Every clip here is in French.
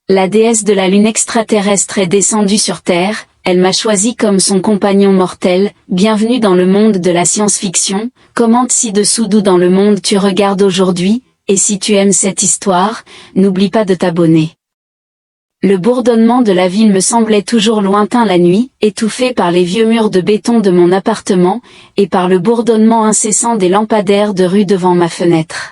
La déesse de la lune extraterrestre est descendue sur Terre, elle m'a choisi comme son compagnon mortel. Bienvenue dans le monde de la science-fiction, commente ci-dessous d'où dans le monde tu regardes aujourd'hui, et si tu aimes cette histoire, n'oublie pas de t'abonner. Le bourdonnement de la ville me semblait toujours lointain la nuit, étouffé par les vieux murs de béton de mon appartement, et par le bourdonnement incessant des lampadaires de rue devant ma fenêtre.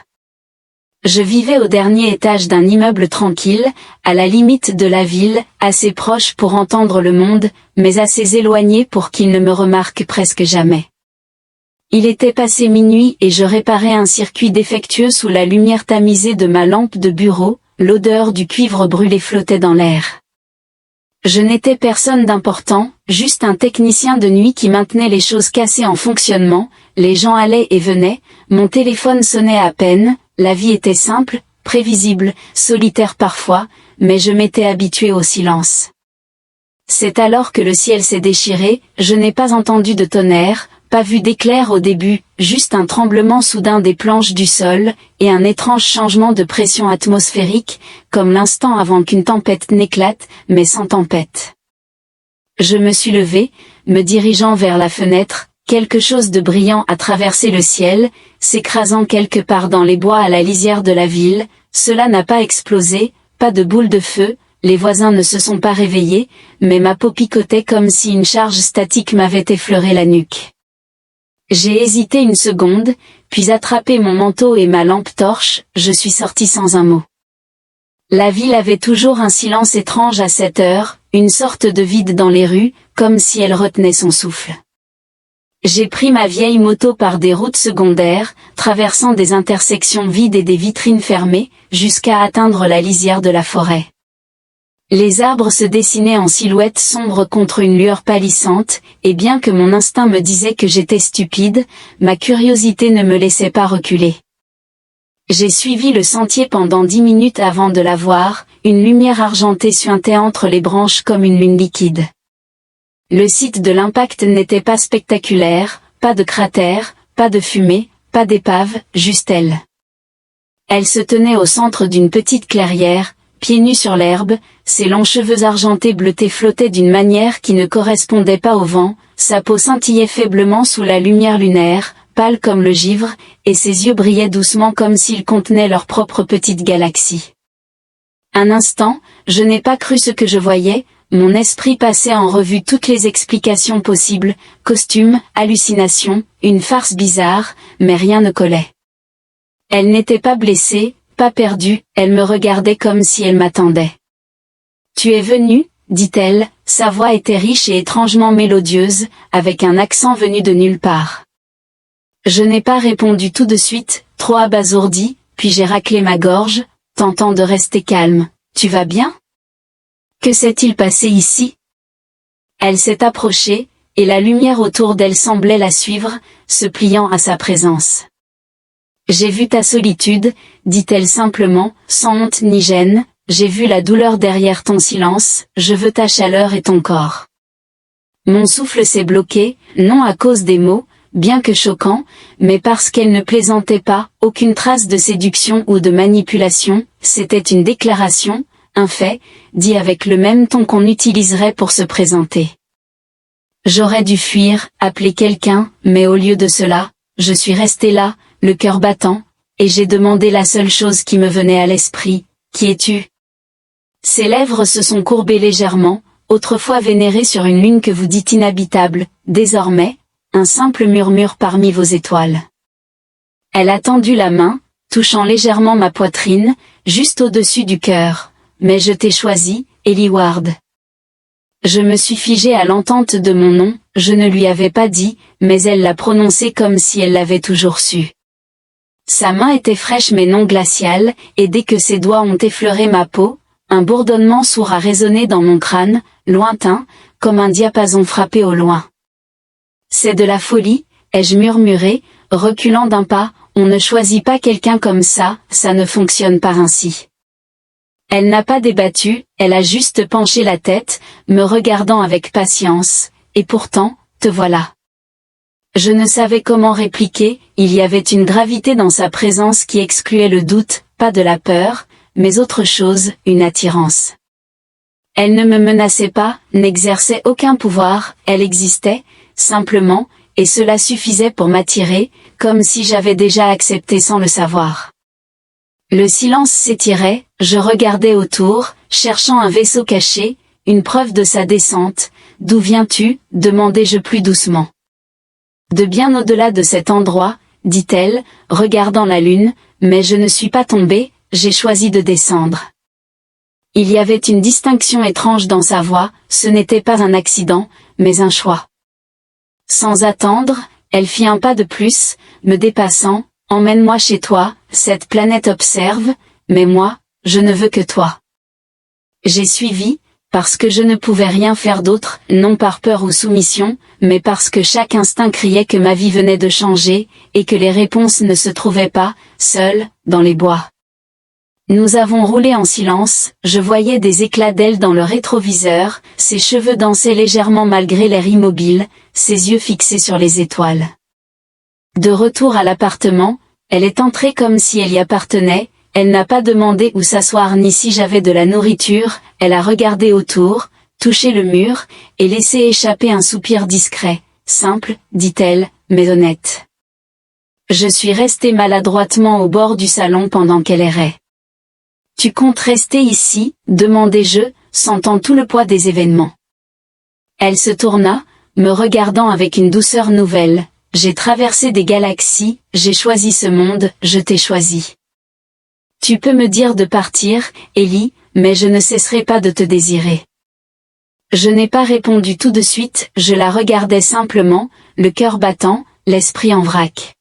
Je vivais au dernier étage d'un immeuble tranquille, à la limite de la ville, assez proche pour entendre le monde, mais assez éloigné pour qu'il ne me remarque presque jamais. Il était passé minuit et je réparais un circuit défectueux sous la lumière tamisée de ma lampe de bureau, l'odeur du cuivre brûlé flottait dans l'air. Je n'étais personne d'important, juste un technicien de nuit qui maintenait les choses cassées en fonctionnement, les gens allaient et venaient, mon téléphone sonnait à peine. La vie était simple, prévisible, solitaire parfois, mais je m'étais habitué au silence. C'est alors que le ciel s'est déchiré, je n'ai pas entendu de tonnerre, pas vu d'éclair au début, juste un tremblement soudain des planches du sol, et un étrange changement de pression atmosphérique, comme l'instant avant qu'une tempête n'éclate, mais sans tempête. Je me suis levé, me dirigeant vers la fenêtre. Quelque chose de brillant a traversé le ciel, s'écrasant quelque part dans les bois à la lisière de la ville. Cela n'a pas explosé, pas de boule de feu, les voisins ne se sont pas réveillés, mais ma peau picotait comme si une charge statique m'avait effleuré la nuque. J'ai hésité une seconde, puis attrapé mon manteau et ma lampe torche, je suis sorti sans un mot. La ville avait toujours un silence étrange à cette heure, une sorte de vide dans les rues, comme si elle retenait son souffle. J'ai pris ma vieille moto par des routes secondaires, traversant des intersections vides et des vitrines fermées, jusqu'à atteindre la lisière de la forêt. Les arbres se dessinaient en silhouette sombre contre une lueur pâlissante, et bien que mon instinct me disait que j'étais stupide, ma curiosité ne me laissait pas reculer. J'ai suivi le sentier pendant 10 minutes avant de la voir, une lumière argentée suintait entre les branches comme une lune liquide. Le site de l'impact n'était pas spectaculaire, pas de cratère, pas de fumée, pas d'épave, juste elle. Elle se tenait au centre d'une petite clairière, pieds nus sur l'herbe, ses longs cheveux argentés bleutés flottaient d'une manière qui ne correspondait pas au vent, sa peau scintillait faiblement sous la lumière lunaire, pâle comme le givre, et ses yeux brillaient doucement comme s'ils contenaient leur propre petite galaxie. Un instant, je n'ai pas cru ce que je voyais. Mon esprit passait en revue toutes les explications possibles, costumes, hallucinations, une farce bizarre, mais rien ne collait. Elle n'était pas blessée, pas perdue, elle me regardait comme si elle m'attendait. « Tu es venu ?» dit-elle, sa voix était riche et étrangement mélodieuse, avec un accent venu de nulle part. Je n'ai pas répondu tout de suite, trop abasourdi, puis j'ai raclé ma gorge, tentant de rester calme. « Tu vas bien ? Que s'est-il passé ici ?» Elle s'est approchée, et la lumière autour d'elle semblait la suivre, se pliant à sa présence. « J'ai vu ta solitude, » dit-elle simplement, sans honte ni gêne, « j'ai vu la douleur derrière ton silence, je veux ta chaleur et ton corps. » Mon souffle s'est bloqué, non à cause des mots, bien que choquants, mais parce qu'elle ne plaisantait pas, aucune trace de séduction ou de manipulation, c'était une déclaration, un fait, dit avec le même ton qu'on utiliserait pour se présenter. J'aurais dû fuir, appeler quelqu'un, mais au lieu de cela, je suis resté là, le cœur battant, et j'ai demandé la seule chose qui me venait à l'esprit, « Qui es-tu » Ses lèvres se sont courbées légèrement, autrefois vénérées sur une lune que vous dites inhabitable, désormais, un simple murmure parmi vos étoiles. Elle a tendu la main, touchant légèrement ma poitrine, juste au-dessus du cœur. Mais je t'ai choisi, Ellie Ward. Je me suis figée à l'entente de mon nom, je ne lui avais pas dit, mais elle l'a prononcé comme si elle l'avait toujours su. Sa main était fraîche mais non glaciale, et dès que ses doigts ont effleuré ma peau, un bourdonnement sourd a résonné dans mon crâne, lointain, comme un diapason frappé au loin. C'est de la folie, ai-je murmuré, reculant d'un pas, on ne choisit pas quelqu'un comme ça ne fonctionne pas ainsi. Elle n'a pas débattu, elle a juste penché la tête, me regardant avec patience, et pourtant, te voilà. Je ne savais comment répliquer, il y avait une gravité dans sa présence qui excluait le doute, pas de la peur, mais autre chose, une attirance. Elle ne me menaçait pas, n'exerçait aucun pouvoir, elle existait, simplement, et cela suffisait pour m'attirer, comme si j'avais déjà accepté sans le savoir. Le silence s'étirait, je regardais autour, cherchant un vaisseau caché, une preuve de sa descente. D'où viens-tu, demandai-je plus doucement. De bien au-delà de cet endroit, dit-elle, regardant la lune, mais je ne suis pas tombée, j'ai choisi de descendre. Il y avait une distinction étrange dans sa voix, ce n'était pas un accident, mais un choix. Sans attendre, elle fit un pas de plus, me dépassant, emmène-moi chez toi, cette planète observe, mais moi, je ne veux que toi. J'ai suivi, parce que je ne pouvais rien faire d'autre, non par peur ou soumission, mais parce que chaque instinct criait que ma vie venait de changer, et que les réponses ne se trouvaient pas, seules, dans les bois. Nous avons roulé en silence, je voyais des éclats d'ailes dans le rétroviseur, ses cheveux dansaient légèrement malgré l'air immobile, ses yeux fixés sur les étoiles. De retour à l'appartement, elle est entrée comme si elle y appartenait, elle n'a pas demandé où s'asseoir ni si j'avais de la nourriture, elle a regardé autour, touché le mur, et laissé échapper un soupir discret, simple, dit-elle, mais honnête. Je suis restée maladroitement au bord du salon pendant qu'elle errait. Tu comptes rester ici, demandai-je, sentant tout le poids des événements. Elle se tourna, me regardant avec une douceur nouvelle. J'ai traversé des galaxies, j'ai choisi ce monde, je t'ai choisi. Tu peux me dire de partir, Ellie, mais je ne cesserai pas de te désirer. Je n'ai pas répondu tout de suite, je la regardais simplement, le cœur battant, l'esprit en vrac.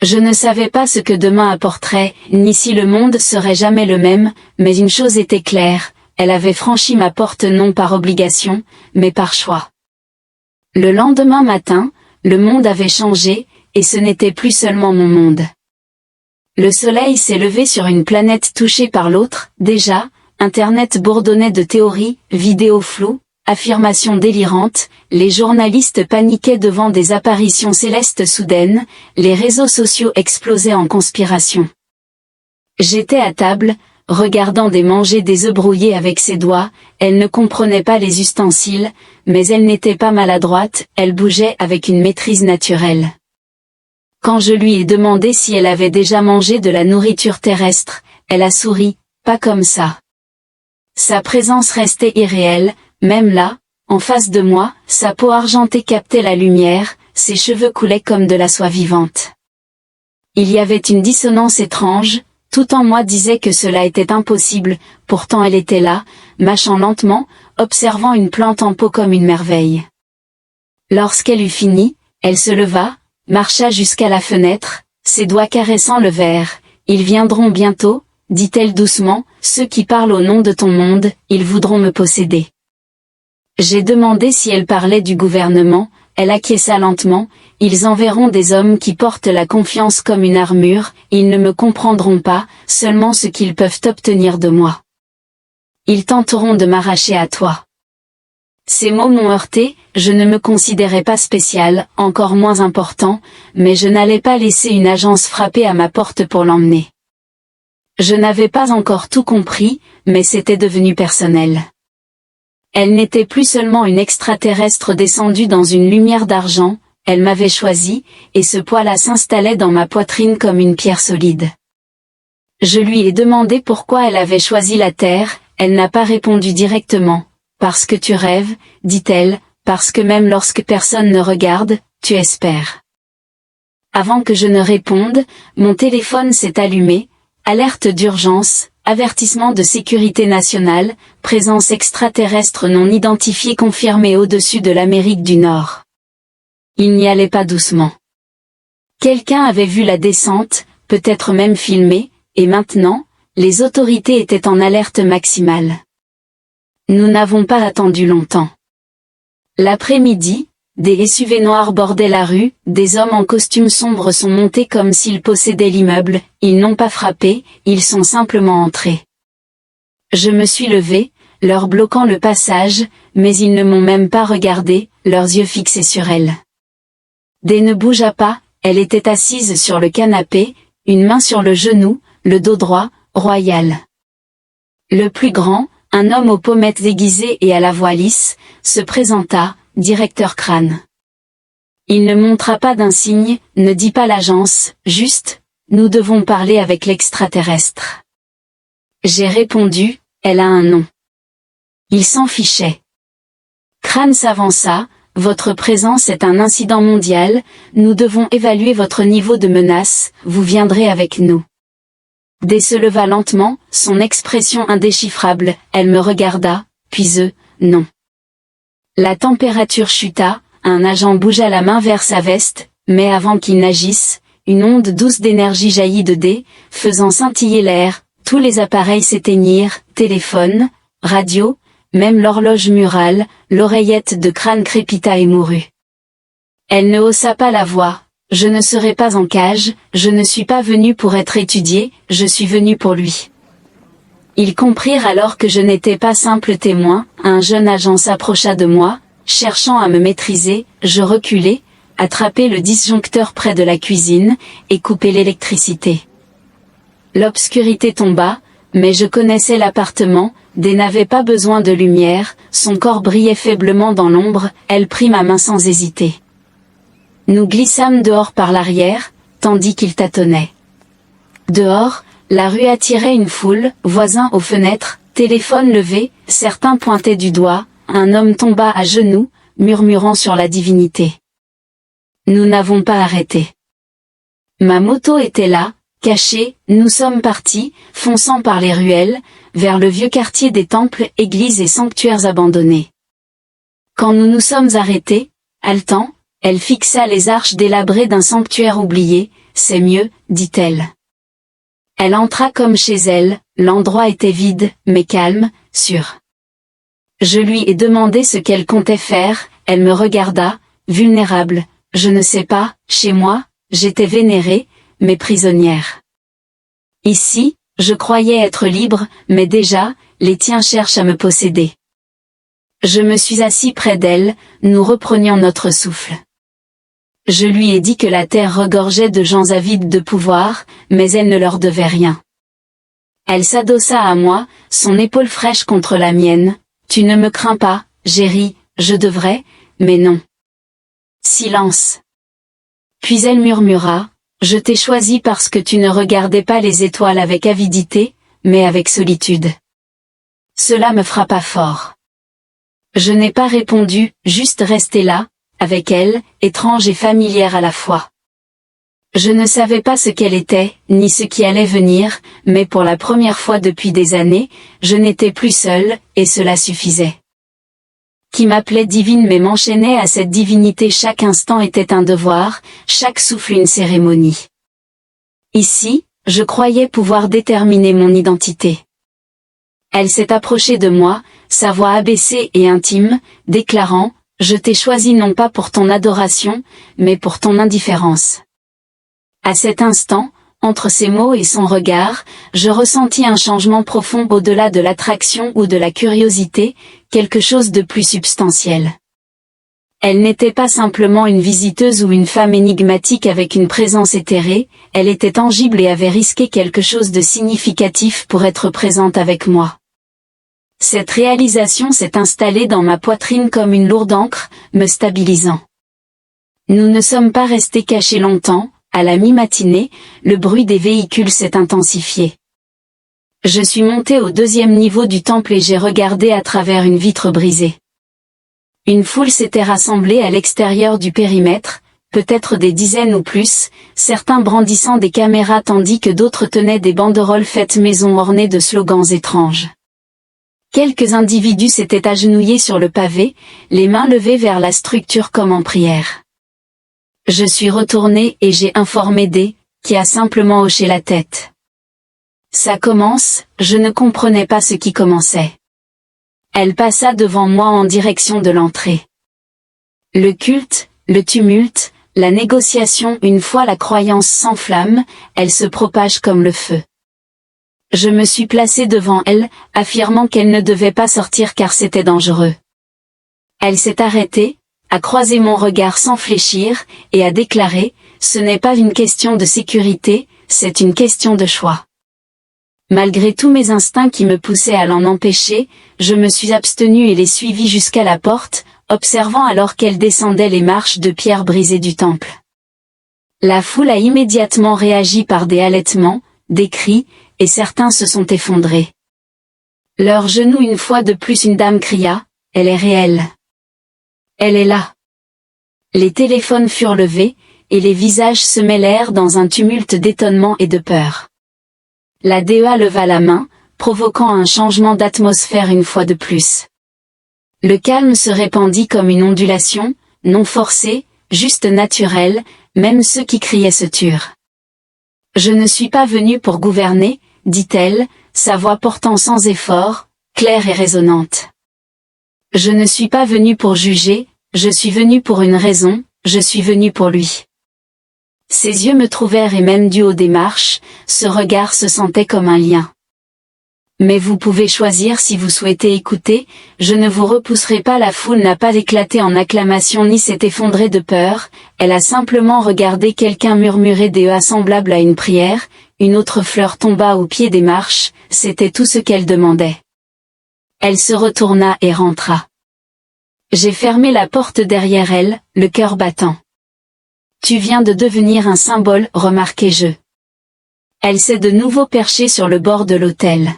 Je ne savais pas ce que demain apporterait, ni si le monde serait jamais le même, mais une chose était claire, elle avait franchi ma porte non par obligation, mais par choix. Le lendemain matin, le monde avait changé, et ce n'était plus seulement mon monde. Le soleil s'est levé sur une planète touchée par l'autre, déjà, Internet bourdonnait de théories, vidéos floues, affirmations délirantes, les journalistes paniquaient devant des apparitions célestes soudaines, les réseaux sociaux explosaient en conspiration. J'étais à table, regardant des manger des œufs brouillés avec ses doigts, elle ne comprenait pas les ustensiles, mais elle n'était pas maladroite, elle bougeait avec une maîtrise naturelle. Quand je lui ai demandé si elle avait déjà mangé de la nourriture terrestre, elle a souri, pas comme ça. Sa présence restait irréelle, même là, en face de moi, sa peau argentée captait la lumière, ses cheveux coulaient comme de la soie vivante. Il y avait une dissonance étrange, tout en moi disait que cela était impossible, pourtant elle était là, mâchant lentement, observant une plante en pot comme une merveille. Lorsqu'elle eut fini, elle se leva, marcha jusqu'à la fenêtre, ses doigts caressant le verre. « Ils viendront bientôt, dit-elle doucement, ceux qui parlent au nom de ton monde, ils voudront me posséder. » J'ai demandé si elle parlait du gouvernement, elle acquiesça lentement, « Ils enverront des hommes qui portent la confiance comme une armure, ils ne me comprendront pas, seulement ce qu'ils peuvent obtenir de moi. Ils tenteront de m'arracher à toi. » Ces mots m'ont heurté, je ne me considérais pas spécial, encore moins important, mais je n'allais pas laisser une agence frapper à ma porte pour l'emmener. Je n'avais pas encore tout compris, mais c'était devenu personnel. Elle n'était plus seulement une extraterrestre descendue dans une lumière d'argent, elle m'avait choisi, et ce poids-là s'installait dans ma poitrine comme une pierre solide. Je lui ai demandé pourquoi elle avait choisi la Terre, elle n'a pas répondu directement. Parce que tu rêves, dit-elle, parce que même lorsque personne ne regarde, tu espères. Avant que je ne réponde, mon téléphone s'est allumé, alerte d'urgence, avertissement de sécurité nationale, présence extraterrestre non identifiée confirmée au-dessus de l'Amérique du Nord. Il n'y allait pas doucement. Quelqu'un avait vu la descente, peut-être même filmé, et maintenant, les autorités étaient en alerte maximale. Nous n'avons pas attendu longtemps. L'après-midi, des SUV noirs bordaient la rue, des hommes en costume sombre sont montés comme s'ils possédaient l'immeuble, ils n'ont pas frappé, ils sont simplement entrés. Je me suis levée, leur bloquant le passage, mais ils ne m'ont même pas regardé, leurs yeux fixés sur elle. Des ne bougea pas, elle était assise sur le canapé, une main sur le genou, le dos droit, royal. Le plus grand, Un homme aux pommettes aiguisées et à la voix lisse, se présenta, directeur Crane. Il ne montra pas d'insigne, ne dit pas l'agence, juste, nous devons parler avec l'extraterrestre. J'ai répondu, elle a un nom. Il s'en fichait. Crane s'avança, votre présence est un incident mondial, nous devons évaluer votre niveau de menace, vous viendrez avec nous. Dès se leva lentement, son expression indéchiffrable, elle me regarda, puis non. La température chuta, un agent bougea la main vers sa veste, mais avant qu'il n'agisse, une onde douce d'énergie jaillit de D, faisant scintiller l'air, tous les appareils s'éteignirent, téléphone, radio, même l'horloge murale, l'oreillette de Crane crépita et mourut. Elle ne haussa pas la voix, je ne serai pas en cage, je ne suis pas venu pour être étudié, je suis venu pour lui. Ils comprirent alors que je n'étais pas simple témoin, un jeune agent s'approcha de moi, cherchant à me maîtriser, je reculai, attrapai le disjoncteur près de la cuisine, et coupai l'électricité. L'obscurité tomba, mais je connaissais l'appartement, D n'avait pas besoin de lumière, son corps brillait faiblement dans l'ombre, elle prit ma main sans hésiter. Nous glissâmes dehors par l'arrière, tandis qu'il tâtonnait. Dehors, la rue attirait une foule, voisins aux fenêtres, téléphone levé, certains pointaient du doigt, un homme tomba à genoux, murmurant sur la divinité. Nous n'avons pas arrêté. Ma moto était là, cachée, nous sommes partis, fonçant par les ruelles, vers le vieux quartier des temples, églises et sanctuaires abandonnés. Quand nous nous sommes arrêtés, haletant, elle fixa les arches délabrées d'un sanctuaire oublié, c'est mieux, dit-elle. Elle entra comme chez elle, l'endroit était vide, mais calme, sûr. Je lui ai demandé ce qu'elle comptait faire, elle me regarda, vulnérable, je ne sais pas, chez moi, j'étais vénérée, mais prisonnière. Ici, je croyais être libre, mais déjà, les tiens cherchent à me posséder. Je me suis assis près d'elle, nous reprenions notre souffle. Je lui ai dit que la terre regorgeait de gens avides de pouvoir, mais elle ne leur devait rien. Elle s'adossa à moi, son épaule fraîche contre la mienne. Tu ne me crains pas, j'ai ri, je devrais, mais non. Silence. Puis elle murmura, je t'ai choisi parce que tu ne regardais pas les étoiles avec avidité, mais avec solitude. Cela me frappa fort. Je n'ai pas répondu, juste resté là, avec elle, étrange et familière à la fois. Je ne savais pas ce qu'elle était, ni ce qui allait venir, mais pour la première fois depuis des années, je n'étais plus seule, et cela suffisait. Qui m'appelait divine mais m'enchaînait à cette divinité, chaque instant était un devoir, chaque souffle une cérémonie. Ici, je croyais pouvoir déterminer mon identité. Elle s'est approchée de moi, sa voix abaissée et intime, déclarant, je t'ai choisi non pas pour ton adoration, mais pour ton indifférence. À cet instant, entre ses mots et son regard, je ressentis un changement profond au-delà de l'attraction ou de la curiosité, quelque chose de plus substantiel. Elle n'était pas simplement une visiteuse ou une femme énigmatique avec une présence éthérée, elle était tangible et avait risqué quelque chose de significatif pour être présente avec moi. Cette réalisation s'est installée dans ma poitrine comme une lourde ancre, me stabilisant. Nous ne sommes pas restés cachés longtemps, à la mi-matinée, le bruit des véhicules s'est intensifié. Je suis monté au 2e niveau du temple et j'ai regardé à travers une vitre brisée. Une foule s'était rassemblée à l'extérieur du périmètre, peut-être des dizaines ou plus, certains brandissant des caméras tandis que d'autres tenaient des banderoles faites maison ornées de slogans étranges. Quelques individus s'étaient agenouillés sur le pavé, les mains levées vers la structure comme en prière. Je suis retourné et j'ai informé D, qui a simplement hoché la tête. Ça commence, je ne comprenais pas ce qui commençait. Elle passa devant moi en direction de l'entrée. Le culte, le tumulte, la négociation, une fois la croyance s'enflamme, elle se propage comme le feu. Je me suis placé devant elle, affirmant qu'elle ne devait pas sortir car c'était dangereux. Elle s'est arrêtée, a croisé mon regard sans fléchir, et a déclaré, ce n'est pas une question de sécurité, c'est une question de choix. Malgré tous mes instincts qui me poussaient à l'en empêcher, je me suis abstenue et l'ai suivie jusqu'à la porte, observant alors qu'elle descendait les marches de pierre brisées du temple. La foule a immédiatement réagi par des halètements, des cris, et certains se sont effondrés. Leurs genoux une fois de plus une dame cria, « Elle est réelle. Elle est là. » Les téléphones furent levés, et les visages se mêlèrent dans un tumulte d'étonnement et de peur. La DEA leva la main, provoquant un changement d'atmosphère une fois de plus. Le calme se répandit comme une ondulation, non forcée, juste naturelle, même ceux qui criaient se turent. « Je ne suis pas venue pour gouverner, » dit-elle, sa voix portant sans effort, claire et résonnante. « Je ne suis pas venue pour juger, je suis venue pour une raison, je suis venue pour lui. » Ses yeux me trouvèrent et même du haut des marches, ce regard se sentait comme un lien. Mais vous pouvez choisir si vous souhaitez écouter, je ne vous repousserai pas. La foule n'a pas éclaté en acclamation ni s'est effondrée de peur, elle a simplement regardé quelqu'un murmurer des E semblables à une prière, une autre fleur tomba au pied des marches, c'était tout ce qu'elle demandait. Elle se retourna et rentra. J'ai fermé la porte derrière elle, le cœur battant. Tu viens de devenir un symbole, remarquai-je. Elle s'est de nouveau perchée sur le bord de l'autel.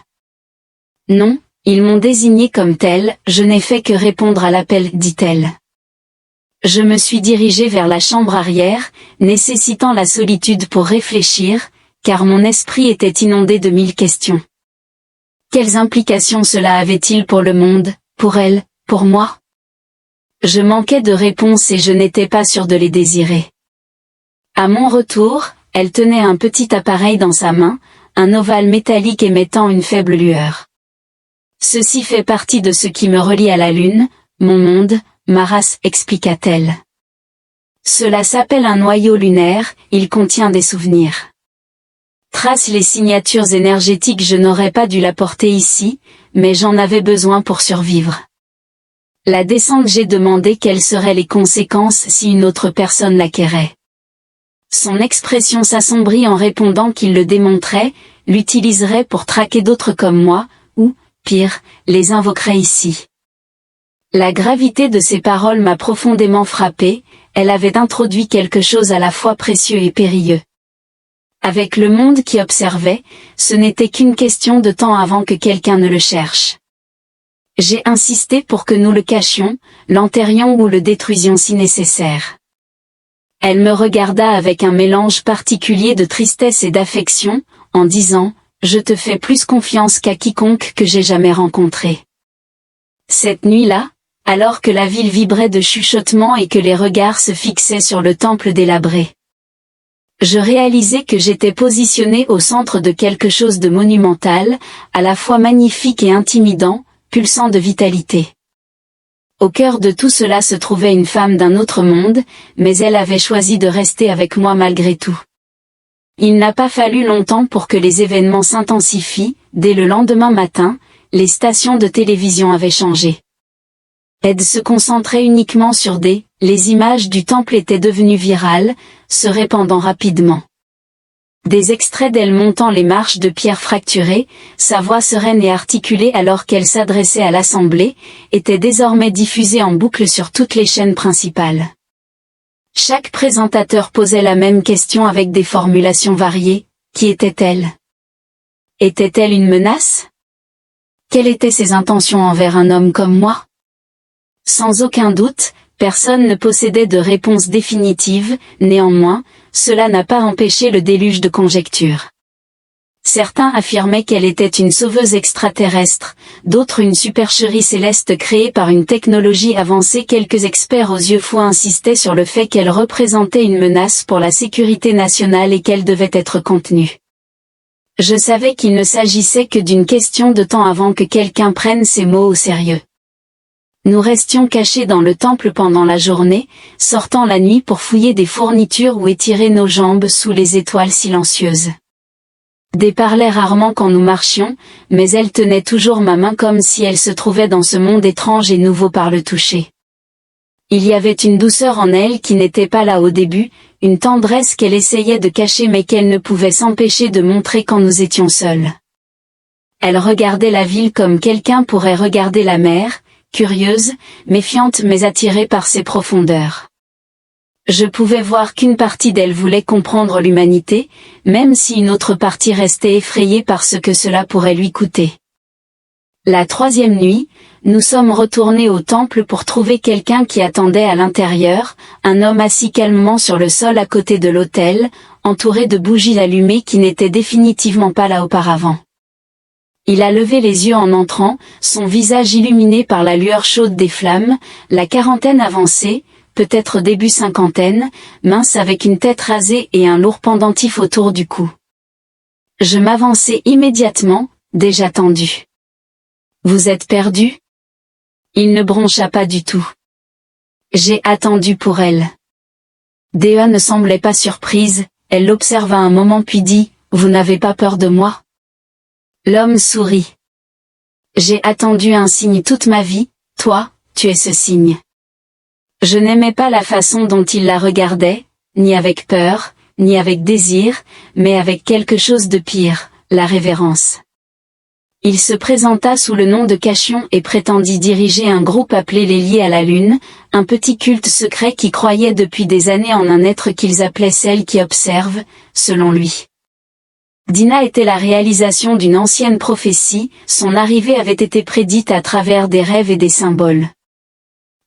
Non, ils m'ont désignée comme telle, je n'ai fait que répondre à l'appel, dit-elle. Je me suis dirigée vers la chambre arrière, nécessitant la solitude pour réfléchir, car mon esprit était inondé de 1000 questions. Quelles implications cela avait-il pour le monde, pour elle, pour moi? Je manquais de réponses et je n'étais pas sûre de les désirer. À mon retour, elle tenait un petit appareil dans sa main, un ovale métallique émettant une faible lueur. Ceci fait partie de ce qui me relie à la Lune, mon monde, ma race, expliqua-t-elle. Cela s'appelle un noyau lunaire, il contient des souvenirs. Trace les signatures énergétiques, je n'aurais pas dû l'apporter ici, mais j'en avais besoin pour survivre. La descente, j'ai demandé quelles seraient les conséquences si une autre personne l'acquérait. Son expression s'assombrit en répondant qu'il le démontrait, l'utiliserait pour traquer d'autres comme moi, ou, pire, les invoquerait ici. La gravité de ces paroles m'a profondément frappé, elle avait introduit quelque chose à la fois précieux et périlleux. Avec le monde qui observait, ce n'était qu'une question de temps avant que quelqu'un ne le cherche. J'ai insisté pour que nous le cachions, l'enterrions ou le détruisions si nécessaire. Elle me regarda avec un mélange particulier de tristesse et d'affection, en disant « Je te fais plus confiance qu'à quiconque que j'ai jamais rencontré. » Cette nuit-là, alors que la ville vibrait de chuchotements et que les regards se fixaient sur le temple délabré, je réalisai que j'étais positionnée au centre de quelque chose de monumental, à la fois magnifique et intimidant, pulsant de vitalité. Au cœur de tout cela se trouvait une femme d'un autre monde, mais elle avait choisi de rester avec moi malgré tout. Il n'a pas fallu longtemps pour que les événements s'intensifient, dès le lendemain matin, les stations de télévision avaient changé. Ed se concentrait uniquement sur les images du temple étaient devenues virales, se répandant rapidement. Des extraits d'elle montant les marches de pierre fracturées, sa voix sereine et articulée alors qu'elle s'adressait à l'Assemblée, étaient désormais diffusés en boucle sur toutes les chaînes principales. Chaque présentateur posait la même question avec des formulations variées. Qui était-elle? Était-elle une menace? Quelles étaient ses intentions envers un homme comme moi? Sans aucun doute, personne ne possédait de réponse définitive, néanmoins, cela n'a pas empêché le déluge de conjectures. Certains affirmaient qu'elle était une sauveuse extraterrestre, d'autres une supercherie céleste créée par une technologie avancée. Quelques experts aux yeux fous insistaient sur le fait qu'elle représentait une menace pour la sécurité nationale et qu'elle devait être contenue. Je savais qu'il ne s'agissait que d'une question de temps avant que quelqu'un prenne ces mots au sérieux. Nous restions cachés dans le temple pendant la journée, sortant la nuit pour fouiller des fournitures ou étirer nos jambes sous les étoiles silencieuses. Des parlait rarement quand nous marchions, mais elle tenait toujours ma main comme si elle se trouvait dans ce monde étrange et nouveau par le toucher. Il y avait une douceur en elle qui n'était pas là au début, une tendresse qu'elle essayait de cacher mais qu'elle ne pouvait s'empêcher de montrer quand nous étions seuls. Elle regardait la ville comme quelqu'un pourrait regarder la mer, curieuse, méfiante mais attirée par ses profondeurs. Je pouvais voir qu'une partie d'elle voulait comprendre l'humanité, même si une autre partie restait effrayée par ce que cela pourrait lui coûter. La troisième nuit, nous sommes retournés au temple pour trouver quelqu'un qui attendait à l'intérieur, un homme assis calmement sur le sol à côté de l'autel, entouré de bougies allumées qui n'étaient définitivement pas là auparavant. Il a levé les yeux en entrant, son visage illuminé par la lueur chaude des flammes, la quarantaine avancée, peut-être début cinquantaine, mince avec une tête rasée et un lourd pendentif autour du cou. Je m'avançai immédiatement, déjà tendu. « Vous êtes perdu ?» Il ne broncha pas du tout. J'ai attendu pour elle. Dea ne semblait pas surprise, elle l'observa un moment puis dit, « Vous n'avez pas peur de moi ?» L'homme sourit. J'ai attendu un signe toute ma vie, toi, tu es ce signe. Je n'aimais pas la façon dont il la regardait, ni avec peur, ni avec désir, mais avec quelque chose de pire, la révérence. Il se présenta sous le nom de Cachion et prétendit diriger un groupe appelé les Liés à la Lune, un petit culte secret qui croyait depuis des années en un être qu'ils appelaient celle qui observe, selon lui. Dina était la réalisation d'une ancienne prophétie, son arrivée avait été prédite à travers des rêves et des symboles.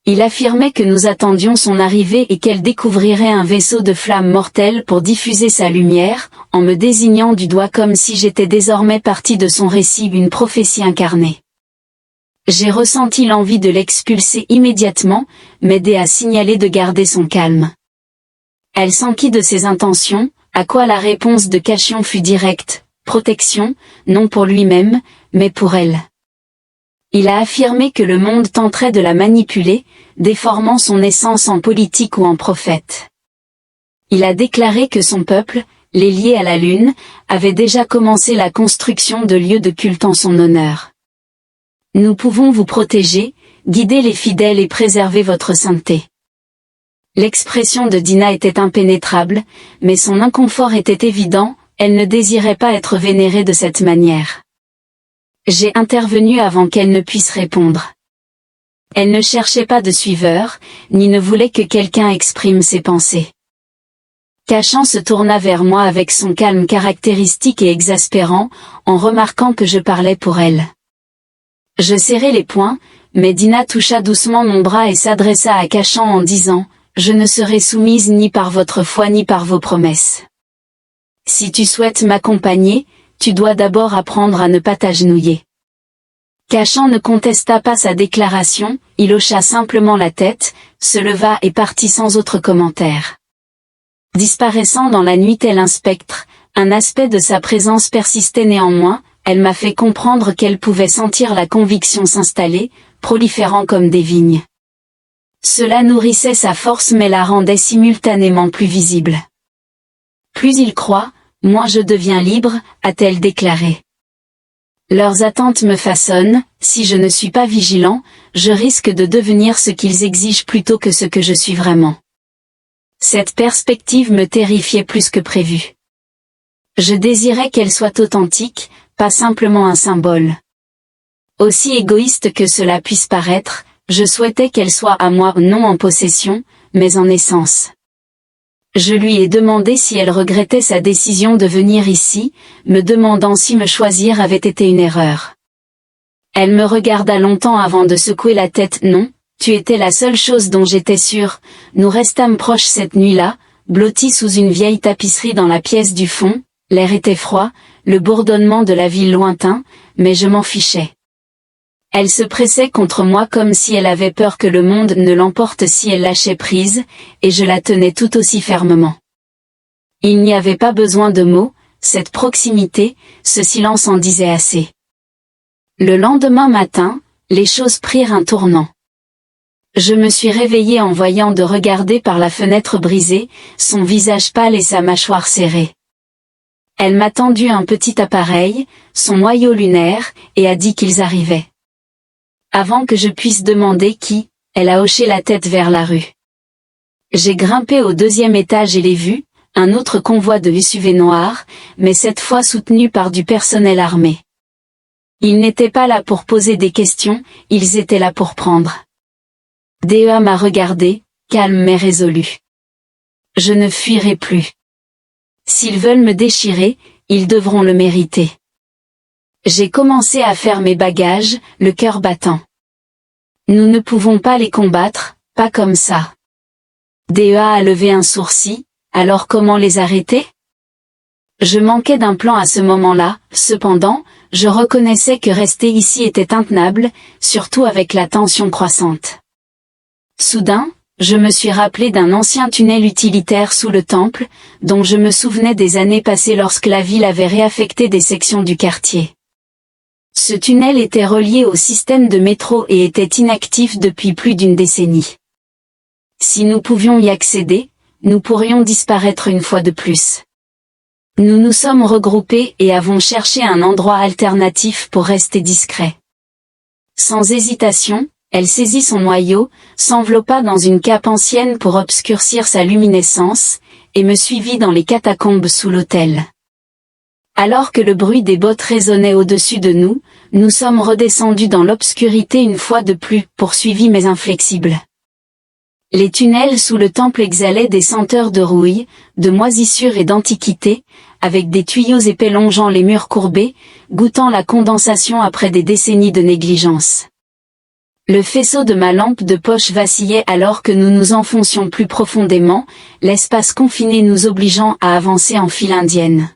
Il affirmait que nous attendions son arrivée et qu'elle découvrirait un vaisseau de flammes mortelles pour diffuser sa lumière, en me désignant du doigt comme si j'étais désormais partie de son récit, une prophétie incarnée. J'ai ressenti l'envie de l'expulser immédiatement, m'aider à signaler de garder son calme. Elle s'enquit de ses intentions, à quoi la réponse de Cachion fut directe, protection, non pour lui-même, mais pour elle. Il a affirmé que le monde tenterait de la manipuler, déformant son essence en politique ou en prophète. Il a déclaré que son peuple, les Liés à la Lune, avait déjà commencé la construction de lieux de culte en son honneur. Nous pouvons vous protéger, guider les fidèles et préserver votre sainteté. L'expression de Dina était impénétrable, mais son inconfort était évident, elle ne désirait pas être vénérée de cette manière. J'ai intervenu avant qu'elle ne puisse répondre. Elle ne cherchait pas de suiveur, ni ne voulait que quelqu'un exprime ses pensées. Cachion se tourna vers moi avec son calme caractéristique et exaspérant, en remarquant que je parlais pour elle. Je serrai les poings, mais Dina toucha doucement mon bras et s'adressa à Cachion en disant, « Je ne serai soumise ni par votre foi ni par vos promesses. Si tu souhaites m'accompagner, tu dois d'abord apprendre à ne pas t'agenouiller. » Cachion ne contesta pas sa déclaration, il hocha simplement la tête, se leva et partit sans autre commentaire. Disparaissant dans la nuit tel un spectre, un aspect de sa présence persistait néanmoins, elle m'a fait comprendre qu'elle pouvait sentir la conviction s'installer, proliférant comme des vignes. Cela nourrissait sa force mais la rendait simultanément plus visible. Plus il croit, moins je deviens libre, a-t-elle déclaré. Leurs attentes me façonnent, si je ne suis pas vigilant, je risque de devenir ce qu'ils exigent plutôt que ce que je suis vraiment. Cette perspective me terrifiait plus que prévu. Je désirais qu'elle soit authentique, pas simplement un symbole. Aussi égoïste que cela puisse paraître, je souhaitais qu'elle soit à moi non en possession, mais en essence. Je lui ai demandé si elle regrettait sa décision de venir ici, me demandant si me choisir avait été une erreur. Elle me regarda longtemps avant de secouer la tête. Non, tu étais la seule chose dont j'étais sûre. Nous restâmes proches cette nuit-là, blottis sous une vieille tapisserie dans la pièce du fond, l'air était froid, le bourdonnement de la ville lointain, mais je m'en fichais. Elle se pressait contre moi comme si elle avait peur que le monde ne l'emporte si elle lâchait prise, et je la tenais tout aussi fermement. Il n'y avait pas besoin de mots, cette proximité, ce silence en disait assez. Le lendemain matin, les choses prirent un tournant. Je me suis réveillée en voyant de regarder par la fenêtre brisée, son visage pâle et sa mâchoire serrée. Elle m'a tendu un petit appareil, son noyau lunaire, et a dit qu'ils arrivaient. Avant que je puisse demander qui, elle a hoché la tête vers la rue. J'ai grimpé au 2e étage et l'ai vu, un autre convoi de SUV noirs, mais cette fois soutenu par du personnel armé. Ils n'étaient pas là pour poser des questions, ils étaient là pour prendre. DEA m'a regardé, calme mais résolu. Je ne fuirai plus. S'ils veulent me déchirer, ils devront le mériter. J'ai commencé à faire mes bagages, le cœur battant. Nous ne pouvons pas les combattre, pas comme ça. DEA a levé un sourcil, alors comment les arrêter? Je manquais d'un plan à ce moment-là, cependant, je reconnaissais que rester ici était intenable, surtout avec la tension croissante. Soudain, je me suis rappelé d'un ancien tunnel utilitaire sous le temple, dont je me souvenais des années passées lorsque la ville avait réaffecté des sections du quartier. Ce tunnel était relié au système de métro et était inactif depuis plus d'une décennie. Si nous pouvions y accéder, nous pourrions disparaître une fois de plus. Nous nous sommes regroupés et avons cherché un endroit alternatif pour rester discrets. Sans hésitation, elle saisit son noyau, s'enveloppa dans une cape ancienne pour obscurcir sa luminescence, et me suivit dans les catacombes sous l'autel. Alors que le bruit des bottes résonnait au-dessus de nous, nous sommes redescendus dans l'obscurité une fois de plus, poursuivis mais inflexibles. Les tunnels sous le temple exhalaient des senteurs de rouille, de moisissure et d'antiquité, avec des tuyaux épais longeant les murs courbés, goûtant la condensation après des décennies de négligence. Le faisceau de ma lampe de poche vacillait alors que nous nous enfoncions plus profondément, l'espace confiné nous obligeant à avancer en file indienne.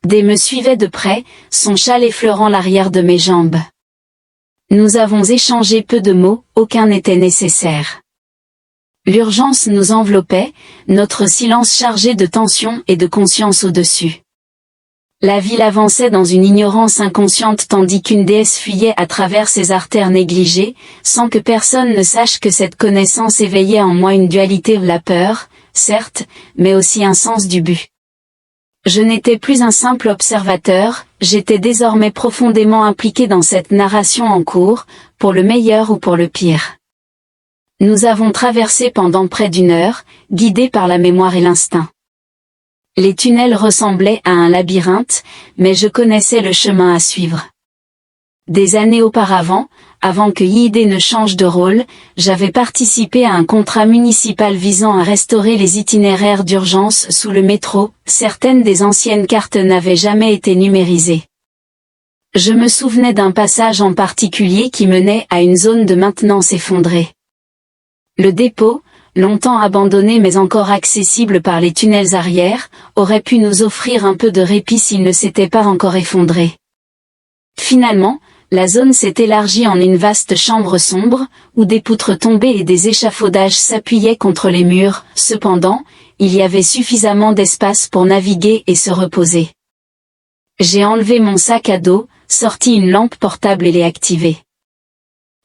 Dé me suivait de près, son châle effleurant l'arrière de mes jambes. Nous avons échangé peu de mots, aucun n'était nécessaire. L'urgence nous enveloppait, notre silence chargé de tension et de conscience au-dessus. La ville avançait dans une ignorance inconsciente tandis qu'une déesse fuyait à travers ses artères négligées, sans que personne ne sache que cette connaissance éveillait en moi une dualité, la peur, certes, mais aussi un sens du but. Je n'étais plus un simple observateur, j'étais désormais profondément impliqué dans cette narration en cours, pour le meilleur ou pour le pire. Nous avons traversé pendant près d'une heure, guidés par la mémoire et l'instinct. Les tunnels ressemblaient à un labyrinthe, mais je connaissais le chemin à suivre. Des années auparavant, avant que Yidé ne change de rôle, j'avais participé à un contrat municipal visant à restaurer les itinéraires d'urgence sous le métro, certaines des anciennes cartes n'avaient jamais été numérisées. Je me souvenais d'un passage en particulier qui menait à une zone de maintenance effondrée. Le dépôt, longtemps abandonné mais encore accessible par les tunnels arrière, aurait pu nous offrir un peu de répit s'il ne s'était pas encore effondré. Finalement, la zone s'est élargie en une vaste chambre sombre, où des poutres tombées et des échafaudages s'appuyaient contre les murs, cependant, il y avait suffisamment d'espace pour naviguer et se reposer. J'ai enlevé mon sac à dos, sorti une lampe portable et l'ai activée.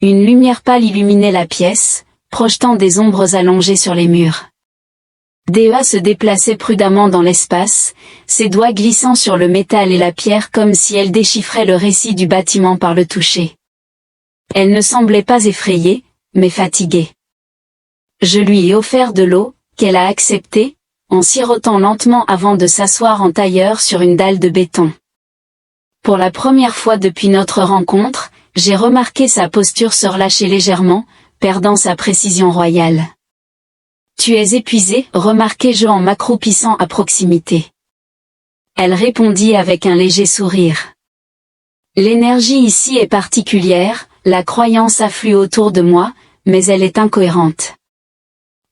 Une lumière pâle illuminait la pièce, projetant des ombres allongées sur les murs. DEA se déplaçait prudemment dans l'espace, ses doigts glissant sur le métal et la pierre comme si elle déchiffrait le récit du bâtiment par le toucher. Elle ne semblait pas effrayée, mais fatiguée. Je lui ai offert de l'eau, qu'elle a acceptée, en sirotant lentement avant de s'asseoir en tailleur sur une dalle de béton. Pour la première fois depuis notre rencontre, j'ai remarqué sa posture se relâcher légèrement, perdant sa précision royale. « Tu es épuisé » remarquai-je en m'accroupissant à proximité. Elle répondit avec un léger sourire. « L'énergie ici est particulière, la croyance afflue autour de moi, mais elle est incohérente.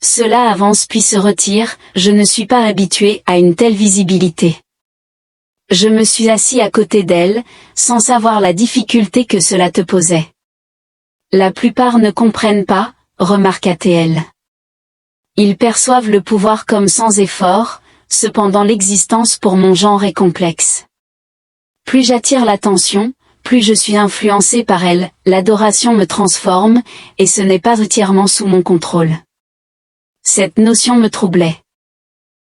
Cela avance puis se retire, je ne suis pas habitué à une telle visibilité. » Je me suis assis à côté d'elle, sans savoir la difficulté que cela te posait. « La plupart ne comprennent pas » remarqua-t-elle. Ils perçoivent le pouvoir comme sans effort, cependant l'existence pour mon genre est complexe. Plus j'attire l'attention, plus je suis influencé par elle, l'adoration me transforme, et ce n'est pas entièrement sous mon contrôle. Cette notion me troublait.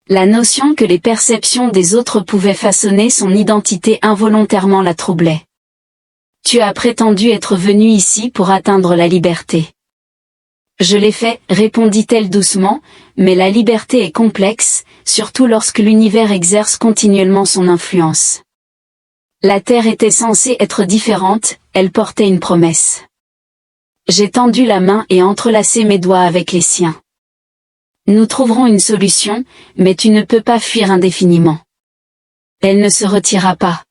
La notion que les perceptions des autres pouvaient façonner son identité involontairement la troublait. Tu as prétendu être venu ici pour atteindre la liberté. Je l'ai fait, répondit-elle doucement, mais la liberté est complexe, surtout lorsque l'univers exerce continuellement son influence. La terre était censée être différente, elle portait une promesse. J'ai tendu la main et entrelacé mes doigts avec les siens. Nous trouverons une solution, mais tu ne peux pas fuir indéfiniment. Elle ne se retira pas.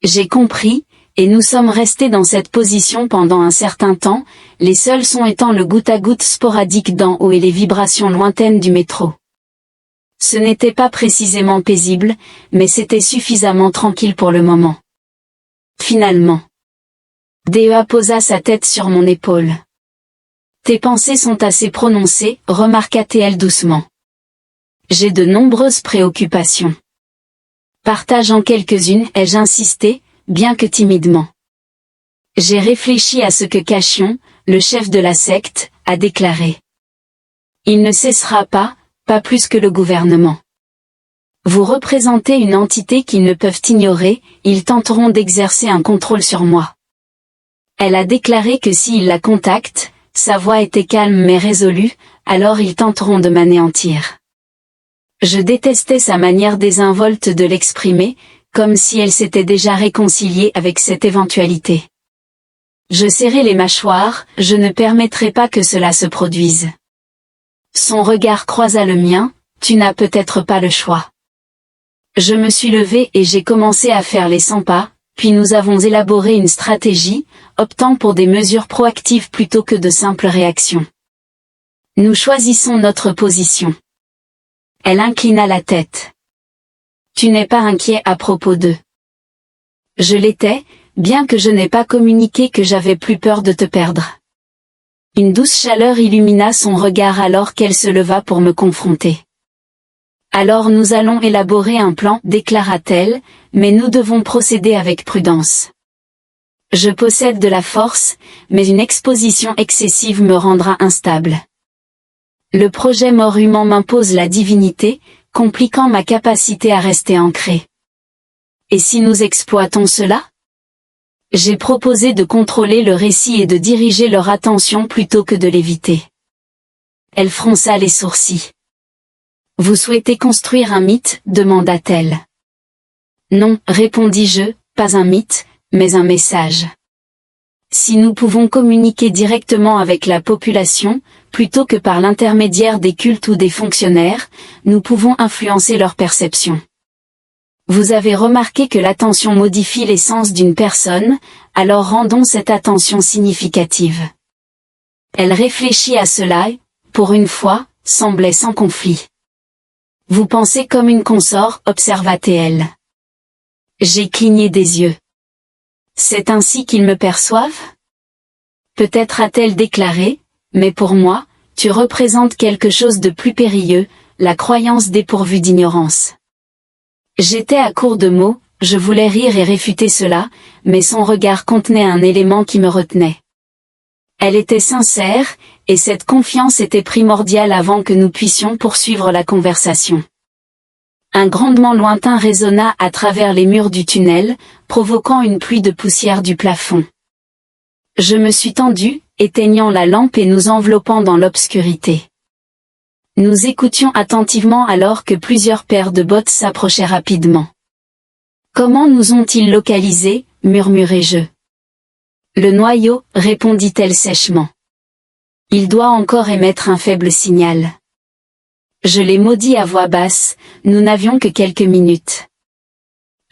J'ai compris, et nous sommes restés dans cette position pendant un certain temps, les seuls sons étant le goutte-à-goutte sporadique d'en haut et les vibrations lointaines du métro. Ce n'était pas précisément paisible, mais c'était suffisamment tranquille pour le moment. Finalement. Dea posa sa tête sur mon épaule. Tes pensées sont assez prononcées, remarqua-t-elle doucement. J'ai de nombreuses préoccupations. Partage-en quelques-unes, ai-je insisté, bien que timidement. J'ai réfléchi à ce que Cachion, le chef de la secte, a déclaré. Il ne cessera pas plus que le gouvernement. Vous représentez une entité qu'ils ne peuvent ignorer, ils tenteront d'exercer un contrôle sur moi. Elle a déclaré que s'ils la contactent, sa voix était calme mais résolue, alors ils tenteront de m'anéantir. Je détestais sa manière désinvolte de l'exprimer, comme si elle s'était déjà réconciliée avec cette éventualité. Je serrai les mâchoires, je ne permettrai pas que cela se produise. Son regard croisa le mien, tu n'as peut-être pas le choix. Je me suis levée et j'ai commencé à faire les 100 pas, puis nous avons élaboré une stratégie, optant pour des mesures proactives plutôt que de simples réactions. Nous choisissons notre position. Elle inclina la tête. Tu n'es pas inquiet à propos d'eux. Je l'étais, bien que je n'ai pas communiqué que j'avais plus peur de te perdre. Une douce chaleur illumina son regard alors qu'elle se leva pour me confronter. Alors nous allons élaborer un plan, déclara-t-elle, mais nous devons procéder avec prudence. Je possède de la force, mais une exposition excessive me rendra instable. Le projet mort humain m'impose la divinité, compliquant ma capacité à rester ancrée. Et si nous exploitons cela? J'ai proposé de contrôler le récit et de diriger leur attention plutôt que de l'éviter. Elle fronça les sourcils. Vous souhaitez construire un mythe, demanda-t-elle. Non, répondis-je, pas un mythe, mais un message. Si nous pouvons communiquer directement avec la population, plutôt que par l'intermédiaire des cultes ou des fonctionnaires, nous pouvons influencer leur perception. Vous avez remarqué que l'attention modifie l'essence d'une personne, alors rendons cette attention significative. Elle réfléchit à cela et, pour une fois, semblait sans conflit. Vous pensez comme une consort, observa-t-elle. J'ai cligné des yeux. C'est ainsi qu'ils me perçoivent? Peut-être a-t-elle déclaré, mais pour moi, tu représentes quelque chose de plus périlleux, la croyance dépourvue d'ignorance. J'étais à court de mots, je voulais rire et réfuter cela, mais son regard contenait un élément qui me retenait. Elle était sincère, et cette confiance était primordiale avant que nous puissions poursuivre la conversation. Un grondement lointain résonna à travers les murs du tunnel, provoquant une pluie de poussière du plafond. Je me suis tendu, éteignant la lampe et nous enveloppant dans l'obscurité. Nous écoutions attentivement alors que plusieurs paires de bottes s'approchaient rapidement. Comment nous ont-ils localisés, murmurai-je. Le noyau, répondit-elle sèchement. Il doit encore émettre un faible signal. Je l'ai maudit à voix basse, nous n'avions que quelques minutes.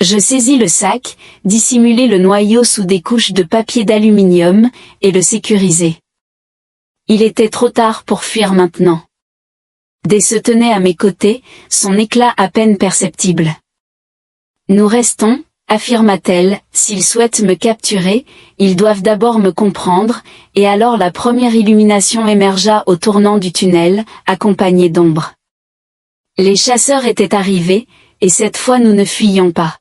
Je saisis le sac, dissimulai le noyau sous des couches de papier d'aluminium, et le sécurisai. Il était trop tard pour fuir maintenant. Dé se tenait à mes côtés, son éclat à peine perceptible. Nous restons, affirma-t-elle, s'ils souhaitent me capturer, ils doivent d'abord me comprendre, et alors la première illumination émergea au tournant du tunnel, accompagnée d'ombres. Les chasseurs étaient arrivés, et cette fois nous ne fuyions pas.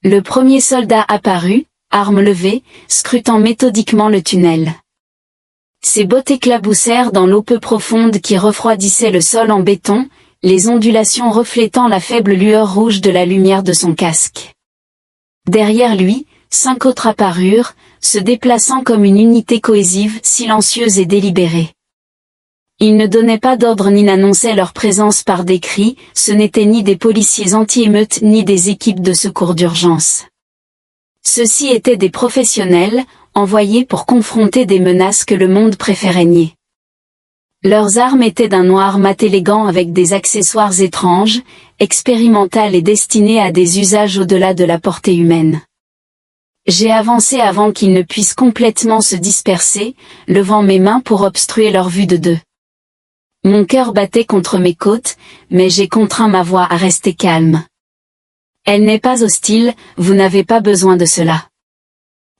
Le premier soldat apparut, arme levée, scrutant méthodiquement le tunnel. Ses bottes éclaboussèrent dans l'eau peu profonde qui refroidissait le sol en béton, les ondulations reflétant la faible lueur rouge de la lumière de son casque. Derrière lui, 5 autres apparurent, se déplaçant comme une unité cohésive, silencieuse et délibérée. Ils ne donnaient pas d'ordre ni n'annonçaient leur présence par des cris, ce n'étaient ni des policiers anti-émeutes ni des équipes de secours d'urgence. Ceux-ci étaient des professionnels, envoyés pour confronter des menaces que le monde préférait nier. Leurs armes étaient d'un noir mat élégant avec des accessoires étranges, expérimentales et destinées à des usages au-delà de la portée humaine. J'ai avancé avant qu'ils ne puissent complètement se disperser, levant mes mains pour obstruer leur vue de deux. Mon cœur battait contre mes côtes, mais j'ai contraint ma voix à rester calme. Elle n'est pas hostile, vous n'avez pas besoin de cela.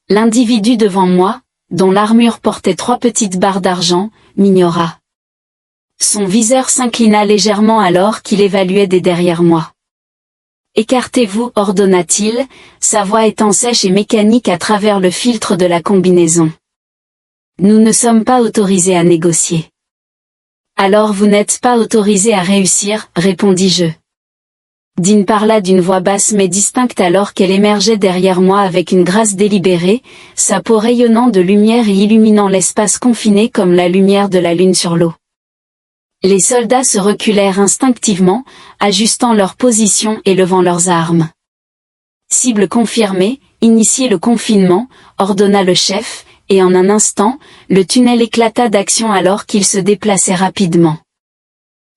L'individu devant moi, dont l'armure portait 3 petites barres d'argent, m'ignora. Son viseur s'inclina légèrement alors qu'il évaluait des derrière moi. Écartez-vous, ordonna-t-il, sa voix étant sèche et mécanique à travers le filtre de la combinaison. Nous ne sommes pas autorisés à négocier. Alors vous n'êtes pas autorisé à réussir, répondis-je. Dean parla d'une voix basse mais distincte alors qu'elle émergeait derrière moi avec une grâce délibérée, sa peau rayonnant de lumière et illuminant l'espace confiné comme la lumière de la lune sur l'eau. Les soldats se reculèrent instinctivement, ajustant leur position et levant leurs armes. Cible confirmée, initiez le confinement, ordonna le chef, et en un instant, le tunnel éclata d'action alors qu'il se déplaçait rapidement.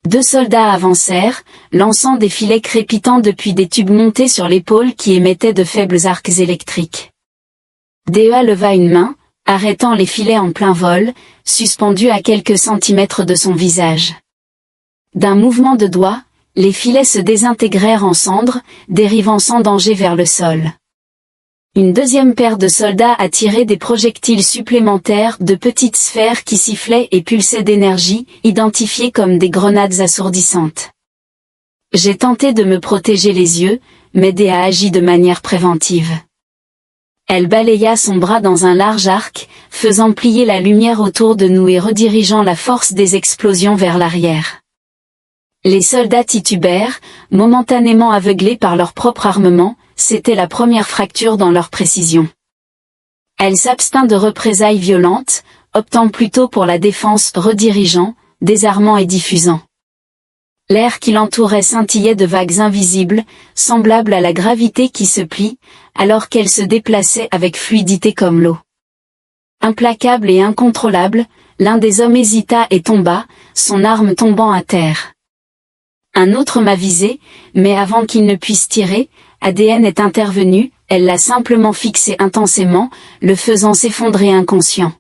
2 soldats avancèrent, lançant des filets crépitants depuis des tubes montés sur l'épaule qui émettaient de faibles arcs électriques. Dea leva une main, arrêtant les filets en plein vol, suspendus à quelques centimètres de son visage. D'un mouvement de doigt, les filets se désintégrèrent en cendres, dérivant sans danger vers le sol. Une deuxième paire de soldats a tiré des projectiles supplémentaires de petites sphères qui sifflaient et pulsaient d'énergie, identifiées comme des grenades assourdissantes. J'ai tenté de me protéger les yeux, mais Dea a agi de manière préventive. Elle balaya son bras dans un large arc, faisant plier la lumière autour de nous et redirigeant la force des explosions vers l'arrière. Les soldats titubèrent, momentanément aveuglés par leur propre armement, c'était la première fracture dans leur précision. Elle s'abstint de représailles violentes, optant plutôt pour la défense, redirigeant, désarmant et diffusant. L'air qui l'entourait scintillait de vagues invisibles, semblables à la gravité qui se plie, alors qu'elle se déplaçait avec fluidité comme l'eau. Implacable et incontrôlable, l'un des hommes hésita et tomba, son arme tombant à terre. Un autre m'a visé, mais avant qu'il ne puisse tirer, ADN est intervenu, elle l'a simplement fixé intensément, le faisant s'effondrer inconscient.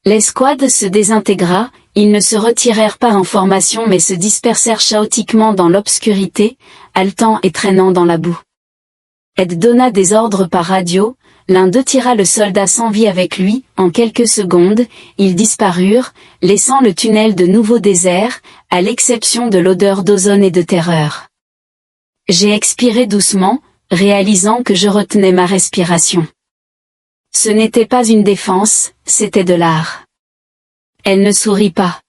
L'escouade se désintégra, ils ne se retirèrent pas en formation mais se dispersèrent chaotiquement dans l'obscurité, haletant et traînant dans la boue. Ed donna des ordres par radio, l'un d'eux tira le soldat sans vie avec lui, en quelques secondes, ils disparurent, laissant le tunnel de nouveau désert, à l'exception de l'odeur d'ozone et de terreur. J'ai expiré doucement, réalisant que je retenais ma respiration. Ce n'était pas une défense, c'était de l'art. Elle ne sourit pas.